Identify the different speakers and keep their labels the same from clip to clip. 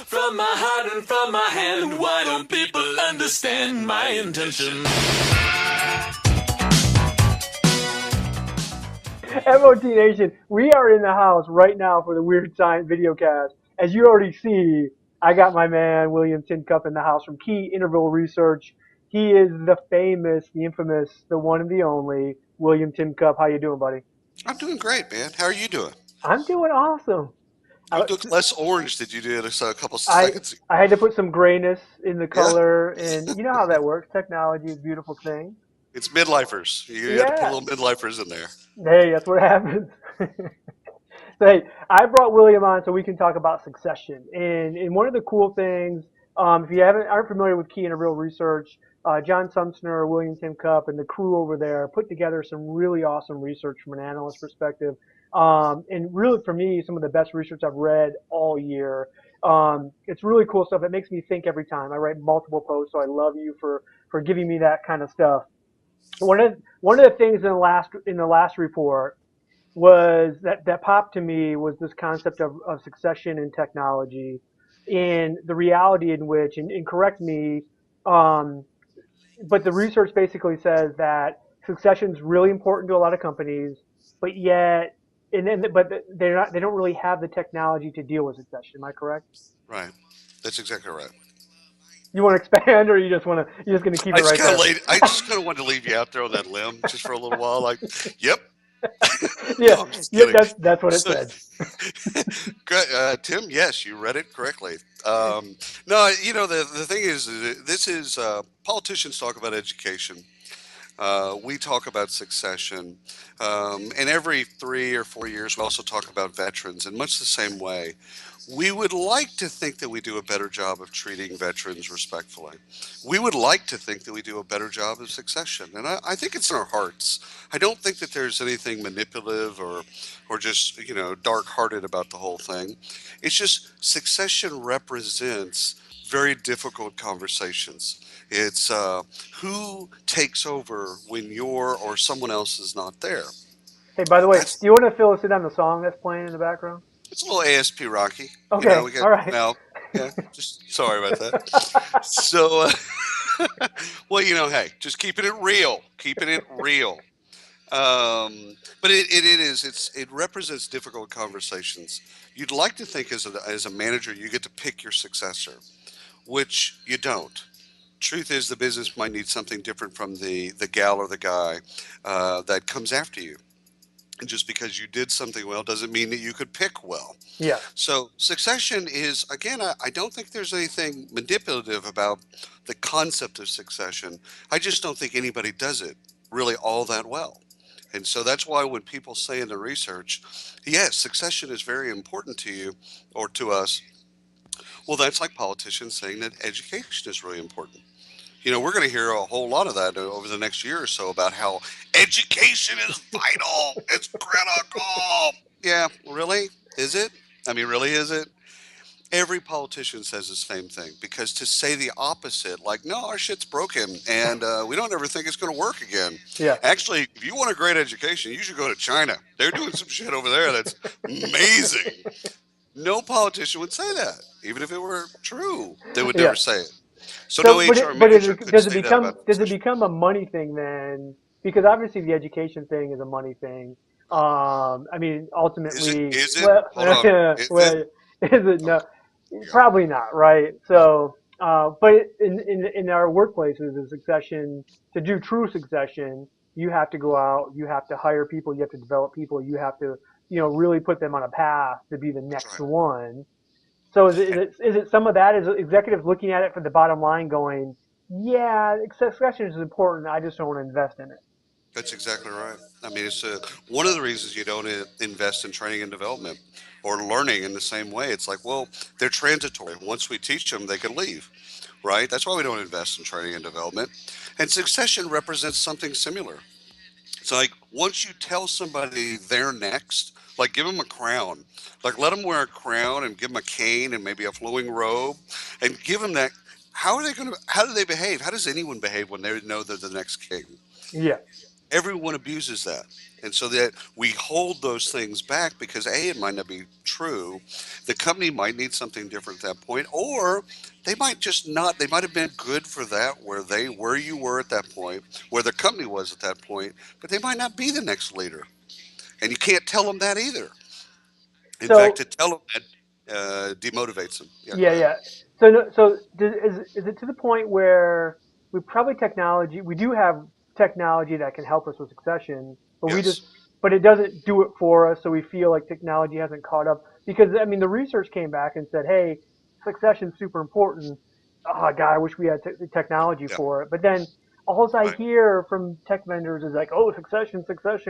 Speaker 1: From my heart and from my hand, why don't people understand my intention?
Speaker 2: MOT Nation, we are in the house right now for the Weird Science videocast. As you already see, I got my man William Tincup in the house from Key Interval Research. He is the famous, the infamous, the one and the only William Tincup. How you doing, buddy?
Speaker 3: I'm doing great, man. How are you doing?
Speaker 2: I'm doing awesome.
Speaker 3: You
Speaker 2: I,
Speaker 3: look less orange than you did a couple
Speaker 2: I
Speaker 3: seconds ago.
Speaker 2: I had to put some grayness in the
Speaker 3: Yeah,
Speaker 2: color, and you know how that works. Technology is a beautiful thing.
Speaker 3: it's midlifers. You got to put a
Speaker 2: Yeah.
Speaker 3: little midlifers in there.
Speaker 2: Hey, that's what happens. So hey, I brought William on so we can talk about succession. And one of the cool things, if you aren't familiar with Key and Real Research, John Sumsner, William Tim Cup, and the crew over there put together some really awesome research from an analyst perspective. And really, for me, some of the best research I've read all year. It's really cool stuff. It makes me think every time. I write multiple posts, so I love you for giving me that kind of stuff. One of the things in the last report was that popped to me was this concept of succession in technology and the reality in which, and correct me, um, but the research basically says that succession is really important to a lot of companies, but yet, but they don't really have the technology to deal with succession. Am I correct?
Speaker 3: Right. That's exactly right.
Speaker 2: You want to expand, or you just going to keep
Speaker 3: I
Speaker 2: it
Speaker 3: just
Speaker 2: right
Speaker 3: kind of
Speaker 2: there?
Speaker 3: laid. I just kind of wanted to leave you out there on that limb just for a little while. Like, yep.
Speaker 2: Yeah,
Speaker 3: No, I'm just
Speaker 2: yeah,
Speaker 3: kidding.
Speaker 2: that's what it
Speaker 3: So,
Speaker 2: said.
Speaker 3: Tim, yes, you read it correctly. No, the thing is, this is politicians talk about education. We talk about succession, and every 3 or 4 years, we also talk about veterans in much the same way. We would like to think that we do a better job of treating veterans respectfully. We would like to think that we do a better job of succession, and I think it's in our hearts. I don't think that there's anything manipulative or just dark-hearted about the whole thing. It's just succession represents very difficult conversations. It's who takes over when you're or someone else is not there.
Speaker 2: Hey, by the way,
Speaker 3: That's
Speaker 2: do you want to fill us in on the song that's playing in the background?
Speaker 3: it's a little ASP Rocky.
Speaker 2: Okay,
Speaker 3: We got
Speaker 2: all right.
Speaker 3: now. Yeah, just sorry about that. So, well, hey, just keeping it real, keeping it real. But it represents difficult conversations. You'd like to think as a manager you get to pick your successor, which you don't. Truth is, the business might need something different from the gal or the guy that comes after you. And just because you did something well doesn't mean that you could pick well.
Speaker 2: Yeah.
Speaker 3: So succession is, again, I don't think there's anything manipulative about the concept of succession. I just don't think anybody does it really all that well. And so that's why when people say in the research, yes, succession is very important to you or to us, well, that's like politicians saying that education is really important. We're going to hear a whole lot of that over the next year or so about how education is vital. It's critical. Yeah, really? Is it? I mean, really, is it? Every politician says the same thing because to say the opposite, like, no, our shit's broken and we don't ever think it's going to work again.
Speaker 2: Yeah.
Speaker 3: Actually, if you want a great education, you should go to China. They're doing some shit over there that's amazing. No politician would say that, even if it were true. They would
Speaker 2: Yeah.
Speaker 3: never say it. So no
Speaker 2: So,
Speaker 3: HR manager could say that about the
Speaker 2: does it
Speaker 3: position.
Speaker 2: become a money thing then? Because obviously the education thing is a money thing. I mean,
Speaker 3: Is it?
Speaker 2: ultimately,
Speaker 3: Is it?
Speaker 2: well,
Speaker 3: Hold on. Is it?
Speaker 2: well, is it no?
Speaker 3: Okay. Yeah.
Speaker 2: Probably not, right? So, but in our workplaces, the succession to do true succession, you have to go out, you have to hire people, you have to develop people, you have to, really put them on a path to be the
Speaker 3: That's
Speaker 2: next
Speaker 3: right.
Speaker 2: one. So is it some of that? Is executives looking at it for the bottom line, going, yeah, succession is important. I just don't want to invest in it.
Speaker 3: That's exactly right. I mean, it's one of the reasons you don't invest in training and development or learning in the same way. It's like, well, they're transitory. Once we teach them, they can leave, right? That's why we don't invest in training and development. And succession represents something similar. It's like once you tell somebody they're next, like give them a crown, like let them wear a crown and give them a cane and maybe a flowing robe, and give them that. How are they going to? How do they behave? How does anyone behave when they know they're the next king?
Speaker 2: Yeah,
Speaker 3: Everyone abuses that. And so that we hold those things back because A, it might not be true. The company might need something different at that point, or they might just not, they might have been good for that where you were at that point, where the company was at that point, but they might not be the next leader. And you can't tell them that either. In fact,
Speaker 2: So
Speaker 3: to tell them that demotivates them. Yeah, go
Speaker 2: yeah,
Speaker 3: ahead.
Speaker 2: yeah. So no, so is it to the point where we do have technology that can help us with succession, but
Speaker 3: Yes.
Speaker 2: but it doesn't do it for us, so we feel like technology hasn't caught up. Because I mean, the research came back and said, hey, succession's super important. Oh God, I wish we had the technology
Speaker 3: Yeah.
Speaker 2: for it. But then all I
Speaker 3: Right.
Speaker 2: hear from tech vendors is like, oh, succession,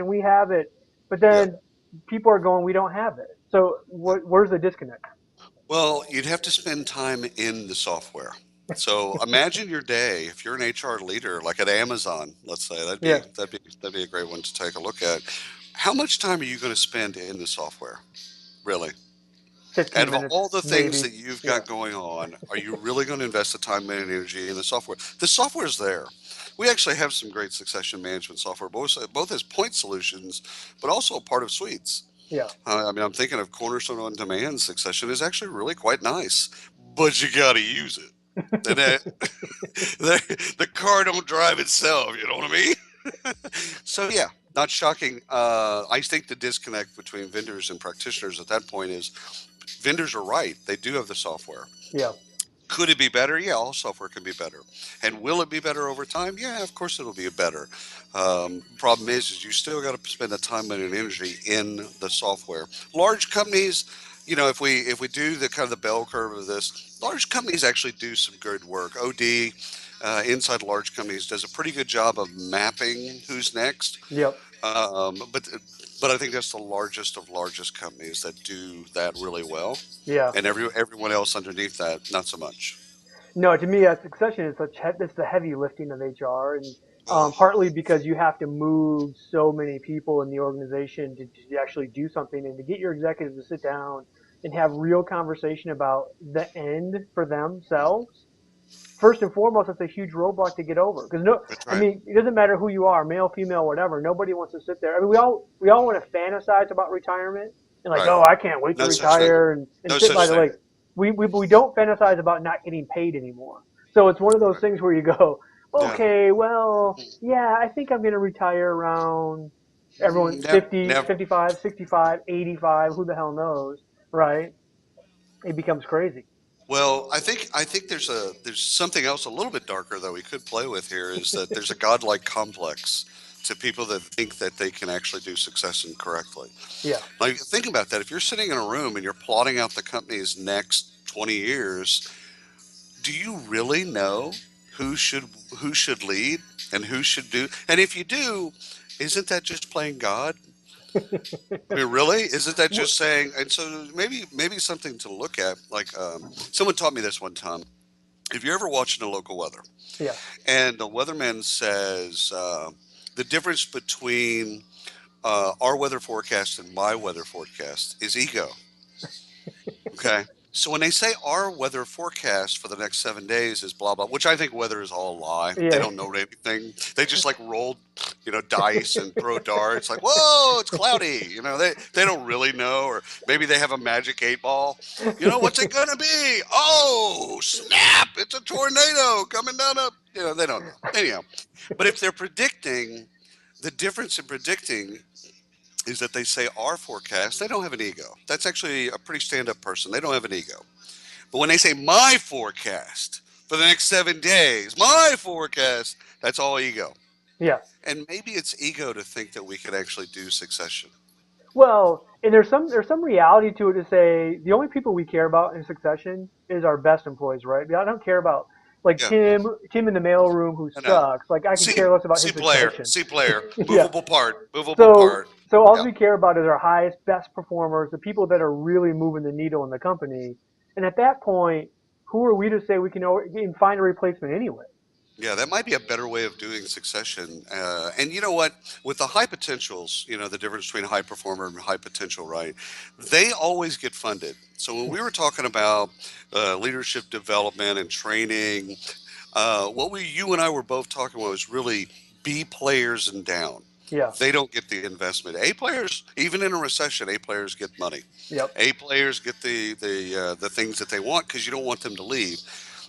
Speaker 2: we have it. But
Speaker 3: Yeah.
Speaker 2: then people are going, we don't have it. So where's the disconnect?
Speaker 3: Well, you'd have to spend time in the software. So imagine your day if you're an HR leader, like at Amazon, let's say,
Speaker 2: Yeah,
Speaker 3: that'd be a great one to take a look at. How much time are you going to spend in the software? Really? Out
Speaker 2: 15
Speaker 3: of all
Speaker 2: minutes,
Speaker 3: the things
Speaker 2: maybe.
Speaker 3: that you've
Speaker 2: Yeah.
Speaker 3: got going on, are you really going to invest the time and energy in the software? The software is there. We actually have some great succession management software, both as point solutions, but also part of suites.
Speaker 2: Yeah.
Speaker 3: I mean, I'm thinking of Cornerstone on Demand succession is actually really quite nice, but you got to use it. And the car don't drive itself. You know what I mean? So yeah, not shocking. I think the disconnect between vendors and practitioners at that point is vendors are right. They do have the software.
Speaker 2: Yeah.
Speaker 3: Could it be better? Yeah, all software can be better. And will it be better over time? Yeah, of course it'll be better. Problem is you still got to spend the time and energy in the software. Large companies, if we do the kind of the bell curve of this, large companies actually do some good work. OD inside large companies does a pretty good job of mapping who's next.
Speaker 2: Yep.
Speaker 3: Um, but but I think that's the largest of largest companies that do that really well,
Speaker 2: Yeah.
Speaker 3: and everyone else underneath that not so much.
Speaker 2: No, to me, succession is it's the heavy lifting of HR, and
Speaker 3: Oh,
Speaker 2: partly because you have to move so many people in the organization to actually do something, and to get your executives to sit down and have real conversation about the end for themselves. First and foremost, that's a huge roadblock to get over. Because no,
Speaker 3: that's
Speaker 2: I
Speaker 3: right.
Speaker 2: mean, it doesn't matter who you are, male, female, whatever. Nobody wants to sit there. I mean, we all want to fantasize about retirement and like,
Speaker 3: Right.
Speaker 2: oh, I can't wait to
Speaker 3: No such thing.
Speaker 2: retire and
Speaker 3: No
Speaker 2: sit by
Speaker 3: such
Speaker 2: the
Speaker 3: thing.
Speaker 2: lake. We don't fantasize about not getting paid anymore. So it's one of those
Speaker 3: Right.
Speaker 2: things where you go,
Speaker 3: Yeah.
Speaker 2: okay, well, yeah, I think I'm going to retire around everyone
Speaker 3: Never.
Speaker 2: 50,
Speaker 3: Never.
Speaker 2: 55, 65, 85, who the hell knows, right? It becomes crazy.
Speaker 3: Well, I think there's something else a little bit darker that we could play with here is that there's a godlike complex to people that think that they can actually do succession correctly.
Speaker 2: Yeah.
Speaker 3: Like think about that. If you're sitting in a room and you're plotting out the company's next 20 years, do you really know who should who should lead and who should do? And if you do, isn't that just playing God? I mean, really, isn't that
Speaker 2: Wh-
Speaker 3: just saying? And so maybe something to look at. Like someone taught me this one time. If you're ever watching the local weather,
Speaker 2: yeah.
Speaker 3: and the weatherman says the difference between our weather forecast and my weather forecast is ego. Okay. So when they say our weather forecast for the next 7 days is blah blah, which I think weather is all a lie. They
Speaker 2: Yeah.
Speaker 3: don't know anything. They just like roll, dice and throw darts. Like, whoa, it's cloudy. They don't really know, or maybe they have a magic 8 ball. What's it gonna be? Oh, snap! It's a tornado coming down up. They don't know. Anyhow, but if they're predicting, the difference in predicting is that they say our forecast, they don't have an ego. That's actually a pretty stand up person. They don't have an ego. But when they say my forecast for the next 7 days, my forecast, that's all ego.
Speaker 2: Yeah.
Speaker 3: And maybe it's ego to think that we could actually do succession.
Speaker 2: Well, and there's some reality to it to say the only people we care about in succession is our best employees, right? I don't care about like
Speaker 3: Yeah.
Speaker 2: Tim in the mailroom who
Speaker 3: I know.
Speaker 2: sucks. Like I could
Speaker 3: C,
Speaker 2: care less about
Speaker 3: C
Speaker 2: his
Speaker 3: player,
Speaker 2: succession.
Speaker 3: C player,
Speaker 2: Yeah.
Speaker 3: movable
Speaker 2: So
Speaker 3: part.
Speaker 2: so all
Speaker 3: Yeah.
Speaker 2: we care about is our highest, best performers, the people that are really moving the needle in the company. And at that point, who are we to say we can find a replacement anyway?
Speaker 3: Yeah, that might be a better way of doing succession. And you know what? With the high potentials, the difference between high performer and high potential, right? They always get funded. So when we were talking about leadership development and training, you and I were both talking about was really B players and down.
Speaker 2: Yeah.
Speaker 3: They don't get the investment. A players, even in a recession, A players get money.
Speaker 2: Yep.
Speaker 3: A players get the things that they want because you don't want them to leave.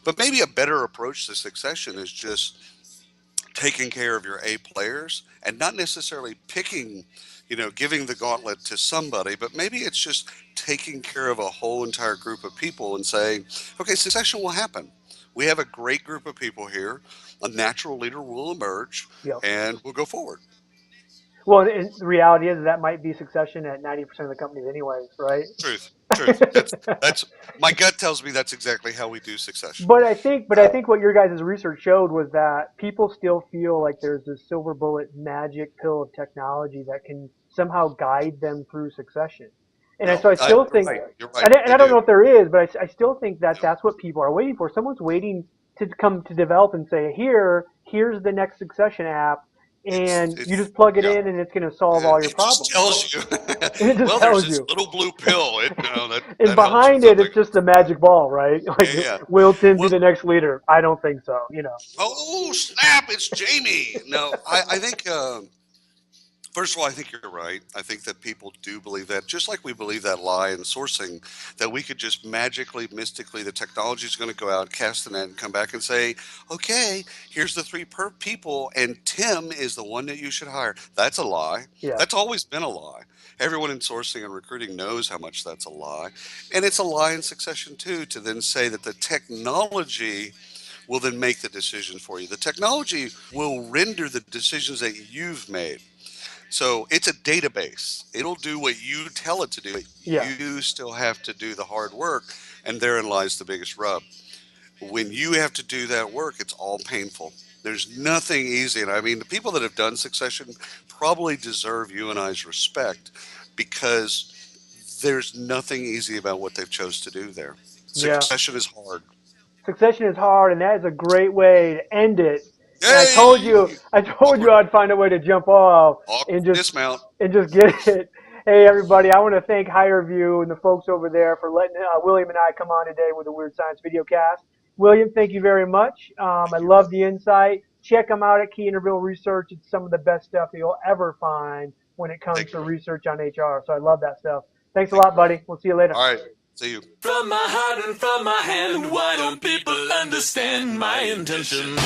Speaker 3: But maybe a better approach to succession is just taking care of your A players and not necessarily picking, giving the gauntlet to somebody, but maybe it's just taking care of a whole entire group of people and saying, okay, succession will happen. We have a great group of people here. A natural leader will emerge
Speaker 2: Yep.
Speaker 3: and we'll go forward.
Speaker 2: Well, and the reality is that might be succession at 90% of the companies, anyways, right?
Speaker 3: Truth, truth. That's my gut tells me that's exactly how we do succession.
Speaker 2: But I think what your guys' research showed was that people still feel like there's this silver bullet magic pill of technology that can somehow guide them through succession. And
Speaker 3: No,
Speaker 2: so I still
Speaker 3: you're
Speaker 2: think,
Speaker 3: right. You're right.
Speaker 2: and
Speaker 3: They
Speaker 2: I don't know
Speaker 3: do.
Speaker 2: if there is, but I still think that
Speaker 3: Yeah.
Speaker 2: that's what people are waiting for. Someone's waiting to come to develop and say, here's the next succession app, and you
Speaker 3: It's
Speaker 2: just plug it
Speaker 3: yeah.
Speaker 2: in and it's going to solve all your
Speaker 3: It just
Speaker 2: problems.
Speaker 3: tells you.
Speaker 2: And it just
Speaker 3: Well, there's
Speaker 2: tells
Speaker 3: this
Speaker 2: you.
Speaker 3: little blue pill. That
Speaker 2: And
Speaker 3: that helps with
Speaker 2: behind it,
Speaker 3: something.
Speaker 2: it's just a magic ball, right? Like,
Speaker 3: Yeah, yeah.
Speaker 2: will Tim be
Speaker 3: Well,
Speaker 2: the next leader? I don't think so.
Speaker 3: oh snap! It's Jamie. No, I think. First of all, I think you're right. I think that people do believe that, just like we believe that lie in sourcing, that we could just magically, mystically, the technology is going to go out, cast the net, and come back and say, okay, here's the three people, and Tim is the one that you should hire. That's a lie.
Speaker 2: Yeah,
Speaker 3: That's always been a lie. Everyone in sourcing and recruiting knows how much that's a lie. And it's a lie in succession, too, to then say that the technology will then make the decisions for you. The technology will render the decisions that you've made. So it's a database. It'll do what you tell it to do.
Speaker 2: yeah,
Speaker 3: You still have to do the hard work, and therein lies the biggest rub. When you have to do that work, it's all painful. There's nothing easy. And I mean, the people that have done succession probably deserve you and I's respect because there's nothing easy about what they've chose to do there.
Speaker 2: yeah.
Speaker 3: Succession is hard.
Speaker 2: Succession is hard, and that is a great way to end it. And I told you,
Speaker 3: Yay!
Speaker 2: I told you
Speaker 3: Awkward,
Speaker 2: I'd find a way to jump off and
Speaker 3: awkward
Speaker 2: just
Speaker 3: dismount.
Speaker 2: get it. Hey, everybody! I want to thank HireView and the folks over there for letting William and I come on today with a Weird Science video cast. William, thank you very much. I
Speaker 3: Thank you.
Speaker 2: love the insight. Check them out at Key Interview Research. It's some of the best stuff that you'll ever find when it comes
Speaker 3: Thank
Speaker 2: to
Speaker 3: you.
Speaker 2: research on HR. So I love that stuff. Thanks a
Speaker 3: Thank
Speaker 2: lot,
Speaker 3: you.
Speaker 2: buddy. We'll see you later.
Speaker 3: All right. See you.
Speaker 1: From my heart and from my hand, why don't people understand my intention?